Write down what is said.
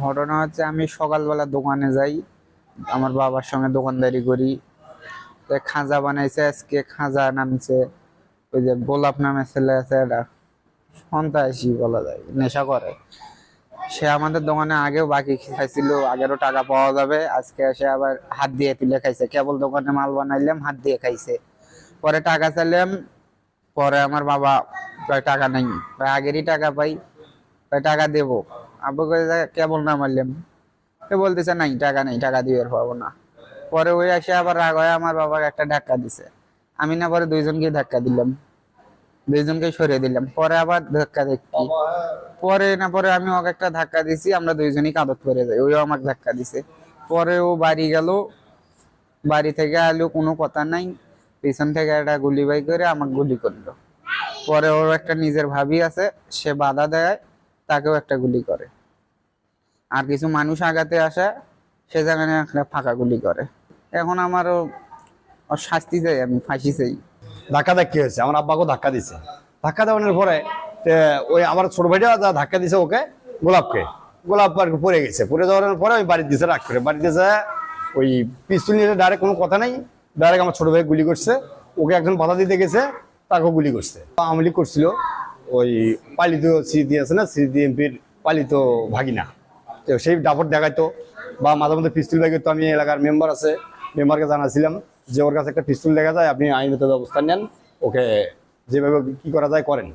ঘটনা হচ্ছে আমি সকালবেলা দোকানে যাই, আমার বাবার সঙ্গে দোকানদারি করি। তো খাজা বানাইছে, আজকে খাজা নামছে। ওই যে গোলাপ নামে ছেলে আছে, এটা সন্ত্রাসী বলা যায়, নেশা করে। সে আমাদের দোকানে আগেও বাকি খাইছিল, আগেরও টাকা পাওয়া যাবে, আজকে এসে আবার হাত দিয়ে তুলে খাইছে। কেবল দোকানে মাল বানাইলাম, হাত দিয়ে খাইছে। পরে টাকা চাইলাম, পরে আমার বাবা কয় টাকা নাই, আগেরই টাকা পাই, টাকা দেবো। আব্বু কয়ে কেবল না মারলাম, বলতেছে নাই টাকা নেই, টাকা দিয়ে পাবো না। পরে ওই এসে আবার রাগ হয়ে আমার বাবাকে একটা ধাক্কা দিছে। আমি না পরে দুইজনকে ধাক্কা দিলাম, দুইজনকে সরিয়ে দিলাম। পরে আবার ধাক্কা দেখি, পরে না পরে আমি ওকে একটা ধাক্কা দিছি, আমরা দুইজনই কাঁদত করে যাই, ওইও আমাকে ধাক্কা দিছে। পরে ও বাড়ি গেল, বাড়ি থেকে আলো কোনো কথা নাই, পিছন থেকে একটা গুলি বাই করে আমাকে গুলি করলো। পরে ওর একটা নিজের ভাবি আছে, সে বাধা দেয়, তাকেও একটা গুলি করে। আর কিছু মানুষ আগাতে আসে, সে জায়গায় একটা ফাঁকা গুলি করে। এখন আমারও ওর শাস্তি চাই, আমি ফাঁসি চাই। ধাক্কা ধাক্কি হয়েছে, আমার আব্বাকেও ধাক্কা দিছে। ধাক্কা দেওয়ানোর পরে ওই আমার ছোট ভাইটা যা ধাক্কা দিছে ওকে, গোলাপকে, গোলাপ আর কি পড়ে গেছে। পড়ে যাওয়ার পরে আমি বাড়িতে দিয়েছে, রাগ করে বাড়িতে যা ওই পিস্তল নিয়ে ডাইরেক্ট কোনো কথা নাই, ডাইরেক্ট আমার ছোট ভাই গুলি করছে। ওকে একজন বাধা দিতে গেছে, তাকেও গুলি করছে। আওয়ামী লীগ করছিল, ওই পালিত স্মৃতি আছে না, স্মৃতি এমপির পালিত ভাগিনা। তো সেই দাপট দেখাইতো, বা মাঝে মধ্যে পিস্তল ব্যাগে। তো আমি এলাকার মেম্বার আছে, মেম্বারকে জানাছিলাম যে ওর কাছে একটা পিস্তল দেখা যায়, আপনি আইনত ব্যবস্থা নেন, ওকে যেভাবে কি করা যায় করেন।